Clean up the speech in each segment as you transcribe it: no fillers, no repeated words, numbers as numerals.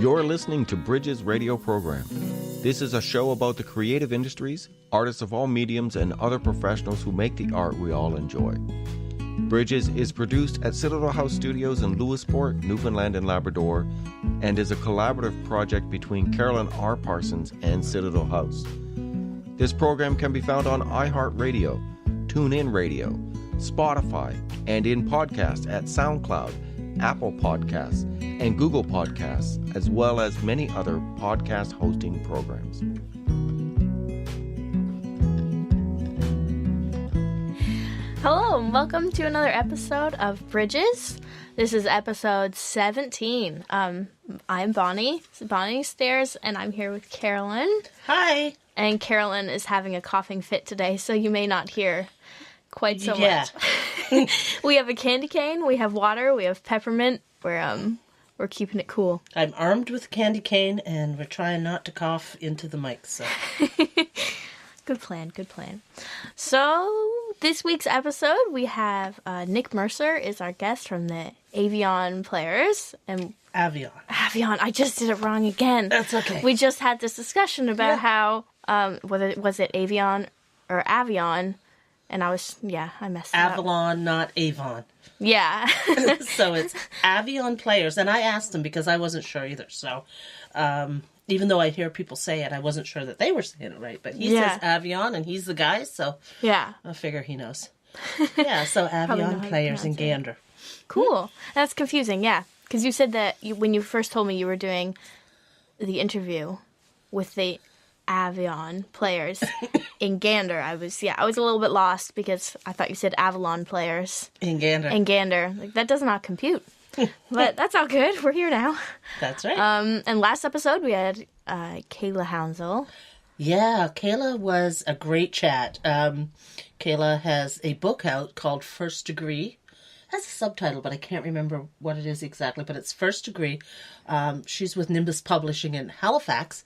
You're listening to Bridges Radio Program. This is a show about the creative industries, artists of all mediums, and other professionals who make the art we all enjoy. Bridges is produced at Citadel House Studios in Lewisport, Newfoundland and Labrador, and is a collaborative project between Carolyn R. Parsons and Citadel House. This program can be found on iHeartRadio, TuneIn Radio, Spotify, and in podcast at SoundCloud, Apple Podcasts, and Google Podcasts, as well as many other podcast hosting programs. Hello, and welcome to another episode of Bridges. This is episode 17. I'm Bonnie Stairs, and I'm here with Carolyn. Hi. And Carolyn is having a coughing fit today, so you may not hear quite so much. We have a candy cane, we have water, we have peppermint. We're keeping it cool. I'm armed with a candy cane, and we're trying not to cough into the mic. So, good plan. So this week's episode, we have Nick Mercer is our guest from the Avion Players and Avion. I just did it wrong again. That's okay. We just had this discussion about how whether was it Avion or Avion, and I messed it up. Avalon, not Avon. Yeah. So it's Avion Players, and I asked them because I wasn't sure either. So even though I hear people say it, I wasn't sure that they were saying it right. But he says Avion, and he's the guy, so I figure he knows. Yeah, so Avion Players in Gander. Cool. That's confusing, yeah. Because you said that when you first told me you were doing the interview with the Avion Players in Gander, I was a little bit lost because I thought you said Avalon Players. In Gander. Like, that does not compute. But that's all good. We're here now. That's right. And last episode we had Kayla Hounsell. Yeah, Kayla was a great chat. Kayla has a book out called First Degree. It has a subtitle, but I can't remember what it is exactly, but it's First Degree. She's with Nimbus Publishing in Halifax,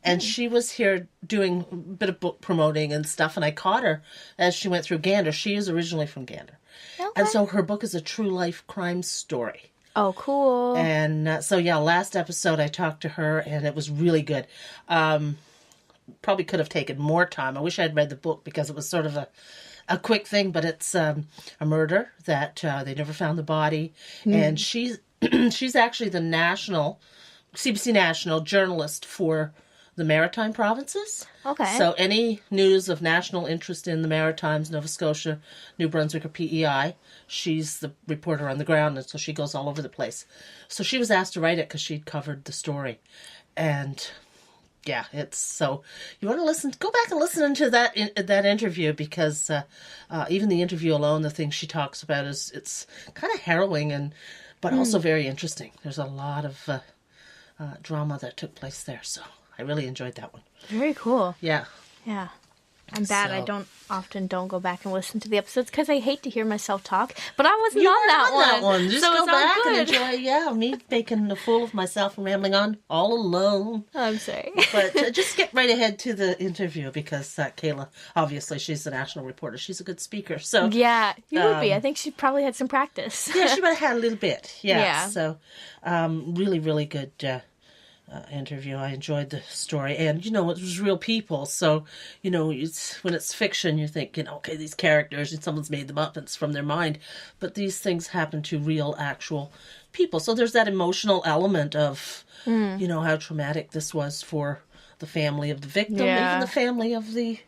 and she was here doing a bit of book promoting and stuff, and I caught her as she went through Gander. She is originally from Gander. Okay. And so her book is a true life crime story. Oh, cool. And last episode I talked to her, and it was really good. Probably could have taken more time. I wish I had read the book because it was sort of a quick thing, but it's a murder that they never found the body. And she's actually the CBC National journalist for the Maritime provinces. Okay. So any news of national interest in the Maritimes, Nova Scotia, New Brunswick, or PEI, she's the reporter on the ground, and so she goes all over the place. So she was asked to write it because she'd covered the story. And yeah, it's so you want to go back and listen to that interview because even the interview alone, the things she talks about it's kind of harrowing but also very interesting. There's a lot of drama that took place there, so I really enjoyed that one. Very cool. Yeah. Yeah. I'm bad. I don't go back and listen to the episodes because I hate to hear myself talk. But I wasn't on that one. Just so go it's back all good. and enjoy. Me making a fool of myself and rambling on all alone. I'm sorry. But just skip right ahead to the interview because Kayla, obviously, she's the national reporter. She's a good speaker. So yeah, you would be. I think she probably had some practice. Yeah, she might have had a little bit. Yeah. So really, really good interview. I enjoyed the story, and it was real people. So when it's fiction, you're thinking, okay, these characters and someone's made them up and it's from their mind, but these things happen to real, actual people. So there's that emotional element of how traumatic this was for the family of the victim, even the family of the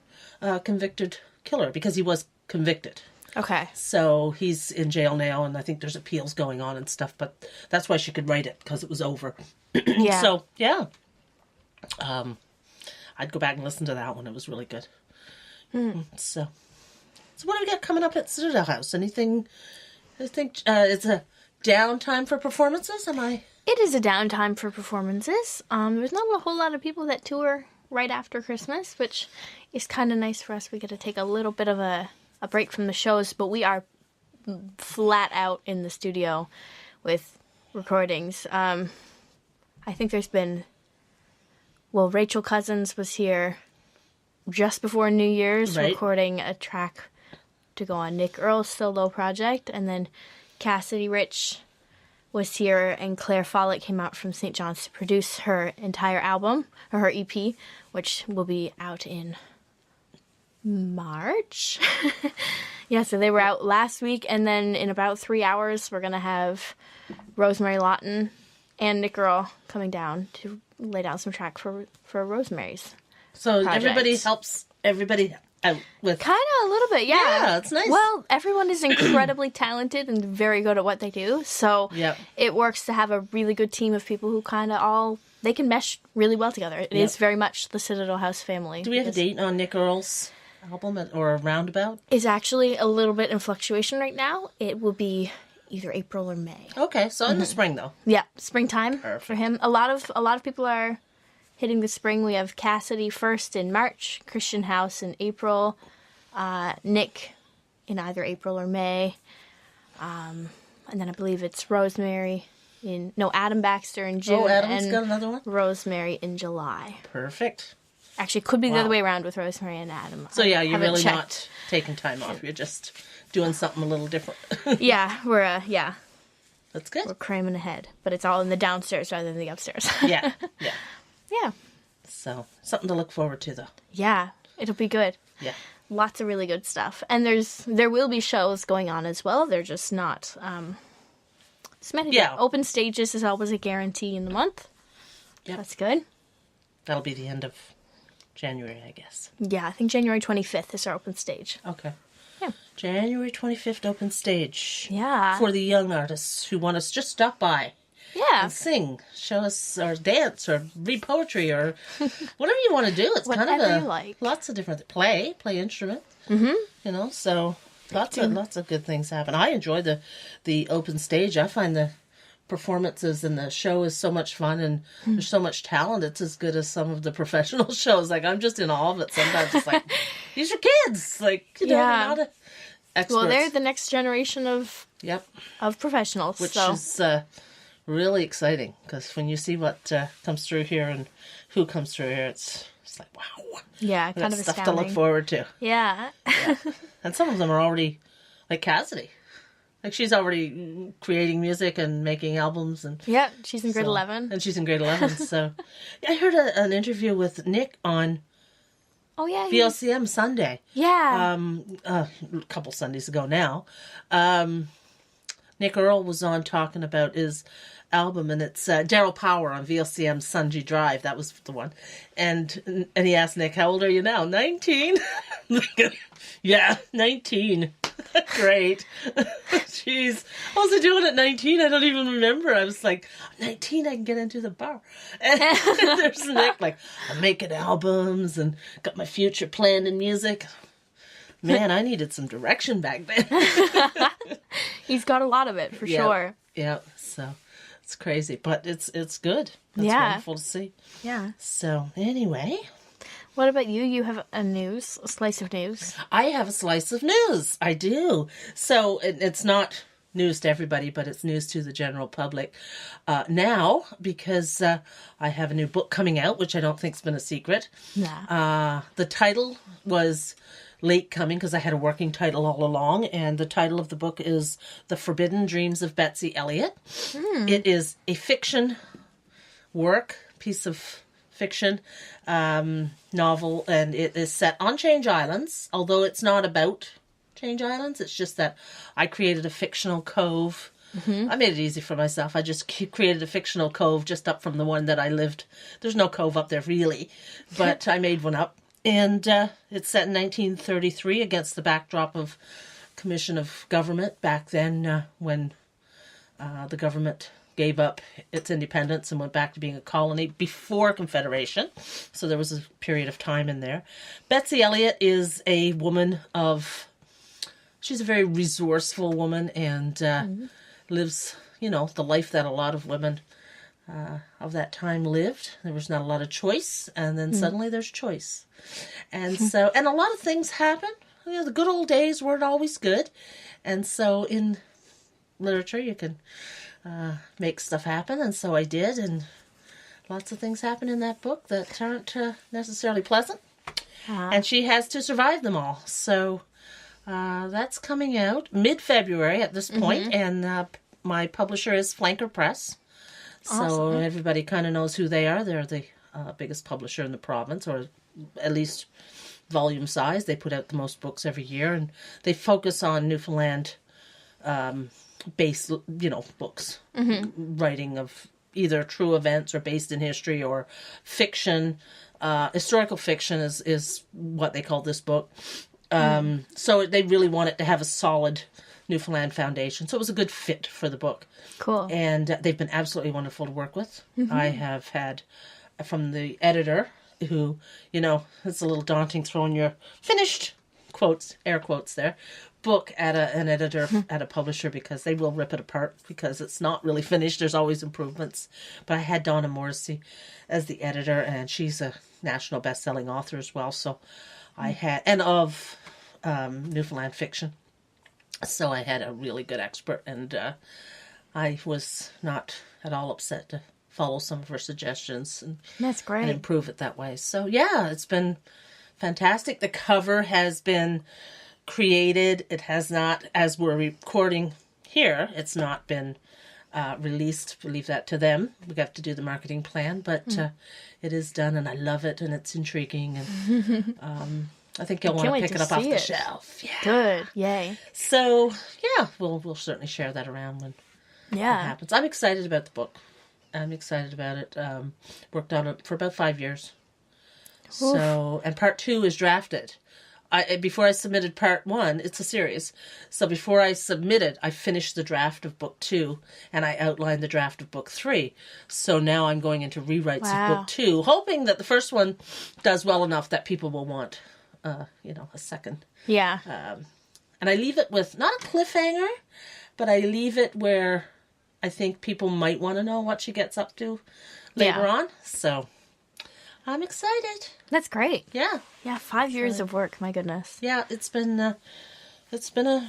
convicted killer, because he was convicted. Okay. So he's in jail now, and I think there's appeals going on and stuff, but that's why she could write it, because it was over. Yeah. So, yeah. I'd go back and listen to that one. It was really good. So what do we got coming up at Citadel House? Anything? I think it's a downtime for performances, am I? It is a downtime for performances. There's not a whole lot of people that tour right after Christmas, which is kind of nice for us. We get to take a little bit of a break from the shows, but we are flat out in the studio with recordings. I think there's been, Rachel Cousins was here just before New Year's recording a track to go on Nick Earl's solo project, and then Cassidy Rich was here, and Claire Follett came out from St. John's to produce her entire album, or her EP, which will be out in March. Yeah, so they were out last week, and then in about 3 hours, we're going to have Rosemary Lawton and Nick Earl coming down to lay down some track for Rosemary's So project. everybody helps everybody out with... Kind of a little bit, yeah. Yeah, it's nice. Well, everyone is incredibly talented and very good at what they do, so Yep. it works to have a really good team of people who kind of all... They can mesh really well together. It is very much the Citadel House family. Do we have a date on Nick Earl's album or a roundabout? It's actually a little bit in fluctuation right now. It will be either April or May. Okay, so in the spring, though. Yeah, springtime Perfect. for him. A lot of people are hitting the spring. We have Cassidy first in March, Christian House in April, Nick in either April or May, and then I believe it's Rosemary Adam Baxter in June. Oh, Adam's and got another one? Rosemary in July. Perfect. Actually, it could be the Wow. other way around with Rosemary and Adam. So yeah, I you're haven't really checked. not taking time off. You're just doing something a little different. Yeah, we're That's good. we're cramming ahead, but it's all in the downstairs rather than the upstairs. Yeah, yeah. Yeah. So something to look forward to, though. Yeah, it'll be good. Yeah. Lots of really good stuff. And there will be shows going on as well. They're just not cemented yet. Yeah. Open stages is always a guarantee in the month. Yep. That's good. That'll be the end of January, I guess. Yeah, I think January 25th is our open stage. Okay. Yeah. January 25th, open sage. Yeah. For the young artists who want us just stop by Yeah. and sing, show us, or dance, or read poetry, or whatever you want to do. It's kind of Whatever you like. lots of different play instrument. Mm-hmm. You know, so lots of good things happen. I enjoy the open stage. I find the performances and the show is so much fun, and there's so much talent. It's as good as some of the professional shows. Like, I'm just in awe of it sometimes. It's like, these are kids. Like, you know, Yeah. they're not experts. Well, they're the next generation of Yep. professionals. Which so is really exciting, because when you see what comes through here and who comes through here, it's like, wow. yeah, We kind got of stuff astounding. to look forward to. Yeah. And some of them are already, like Cassidy. Like, she's already creating music and making albums. And Yeah, she's in grade so- 11. And she's in grade 11, so... Yeah, I heard an interview with Nick on Oh, yeah. VLCM Sunday. Yeah. A couple Sundays ago now. Nick Earl was on talking about his album, and it's Daryl Power on VLCM Sunday Drive. That was the one. And he asked Nick, how old are you now? 19? Yeah, 19. Great. Jeez. What was I doing at 19? I don't even remember. I was like, 19, I can get into the bar. And there's Nick, like, I'm making albums and got my future planned in music. Man, I needed some direction back then. He's got a lot of it, for Yeah. sure. Yeah, so it's crazy, but it's good. It's Yeah. wonderful to see. Yeah. So anyway, What about you? You have a slice of news. I have a slice of news. I do. So it's not news to everybody, but it's news to the general public now, because I have a new book coming out, which I don't think's been a secret. Yeah. The title was late coming, because I had a working title all along, and the title of the book is The Forbidden Dreams of Betsy Elliott. It is a fiction work, piece of fiction, novel, and it is set on Change Islands, although it's not about Change Islands. It's just that I created a fictional cove. I made it easy for myself. I just created a fictional cove just up from the one that I lived. There's no cove up there, really, but I made one up. And it's set in 1933 against the backdrop of Commission of Government back then, when the government gave up its independence and went back to being a colony before Confederation. So there was a period of time in there. Betsy Elliott is a woman she's a very resourceful woman, and lives, the life that a lot of women of that time lived. There was not a lot of choice, and then suddenly there's choice. And so, and a lot of things happen. The good old days weren't always good. And so in literature, you can make stuff happen, and so I did, and lots of things happen in that book that aren't necessarily pleasant, and she has to survive them all. So that's coming out mid-February at this point, and my publisher is Flanker Press. So Awesome. everybody kind of knows who they are. They're the biggest publisher in the province, or at least volume size. They put out the most books every year, and they focus on Newfoundland based, books. Writing of either true events or based in history or fiction. Historical fiction is what they call this book. So they really want it to have a solid Newfoundland foundation. So it was a good fit for the book. Cool. And they've been absolutely wonderful to work with. I have had from the editor, who, it's a little daunting throwing your finished, quotes, air quotes there, book at an editor, at a publisher, because they will rip it apart because it's not really finished. There's always improvements. But I had Donna Morrissey as the editor, and she's a national best-selling author as well. So I had, and of Newfoundland fiction. So I had a really good expert, and I was not at all upset to follow some of her suggestions and, That's great. and improve it that way. So yeah, it's been fantastic. The cover has been created. It has not, as we're recording here, it's not been released. We'll leave that to them. We have to do the marketing plan, but it is done, and I love it, and it's intriguing, and I think you'll want to pick it up off the shelf. Yeah. Good. Yay. So yeah, we'll certainly share that around when it happens. I'm excited about the book. I'm excited about it. Worked on it for about 5 years. So, and part 2 is drafted. Before I submitted part 1, it's a series. So before I submitted, I finished the draft of book 2, and I outlined the draft of book 3. So now I'm going into rewrites of book 2, hoping that the first one does well enough that people will want, a second. Yeah. And I leave it with, not a cliffhanger, but I leave it where I think people might want to know what she gets up to later on. So I'm excited. That's great. Yeah. Yeah, 5 years of work. My goodness. Yeah, it's been a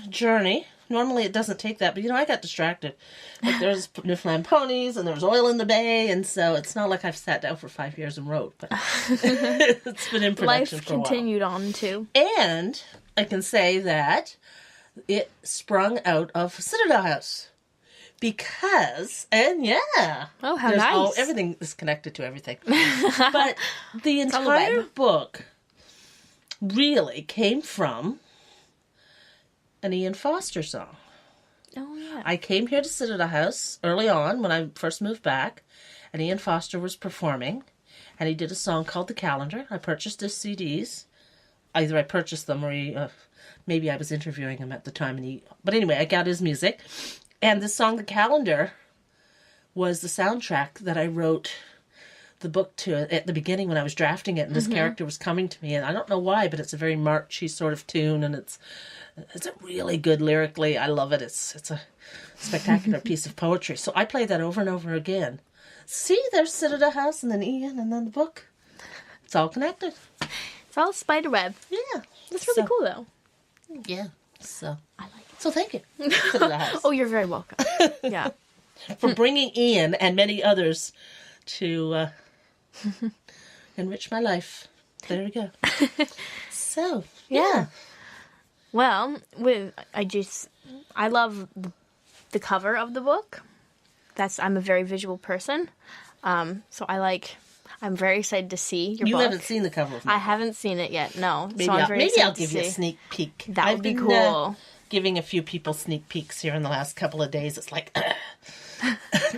journey. Normally it doesn't take that, but I got distracted. Like there's Newfoundland ponies and there's oil in the bay, and so it's not like I've sat down for 5 years and wrote, but it's been in production Life for a while. continued on too. And I can say that it sprung out of Citadel House. Because, and yeah. Oh, how nice. Everything is connected to everything. But the entire book really came from an Ian Foster song. Oh, yeah. I came here to Citadel House early on when I first moved back, and Ian Foster was performing, and he did a song called The Calendar. I purchased his CDs. Either I purchased them or maybe I was interviewing him at the time. But anyway, I got his music. And this song, The Calendar, was the soundtrack that I wrote the book to at the beginning when I was drafting it, and this character was coming to me. And I don't know why, but it's a very marchy sort of tune, and it's a really good lyrically. I love it. It's a spectacular piece of poetry. So I play that over and over again. See, there's Citadel House, and then Ian, and then the book. It's all connected. It's all spider web. Yeah. That's really cool, though. Yeah. So I like it. So thank you, Citadel House. Oh, you're very welcome. Yeah. For bringing Ian and many others to enrich my life. There we go. So, yeah. Well, I love the cover of the book. I'm a very visual person. So I'm very excited to see your book. You haven't seen the cover of my book. I haven't seen it yet, no. Maybe so I'm very excited I'll give you a sneak peek. That would be cool. Giving a few people sneak peeks here in the last couple of days. It's like,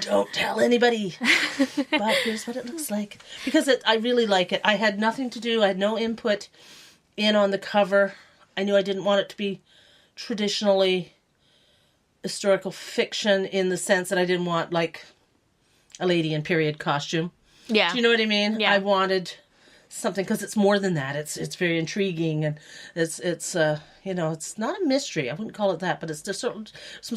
don't tell anybody. But here's what it looks like. Because I really like it. I had nothing to do. I had no input in on the cover. I knew I didn't want it to be traditionally historical fiction in the sense that I didn't want, like, a lady in period costume. Yeah. Do you know what I mean? Yeah. I wanted something, because it's more than that. It's very intriguing, and it's it's not a mystery. I wouldn't call it that, but it's just some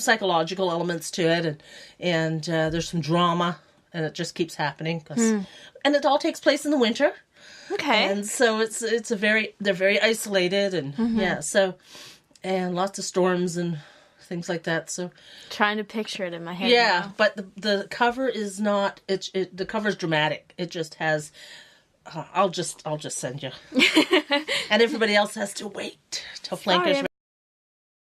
psychological elements to it, and there's some drama, and it just keeps happening. And it all takes place in the winter. Okay. And so they're very isolated, and and lots of storms and things like that. So trying to picture it in my head. yeah, now. but the cover is not. The cover is dramatic. It just has. I'll just send you, and everybody else has to wait till Flanker's.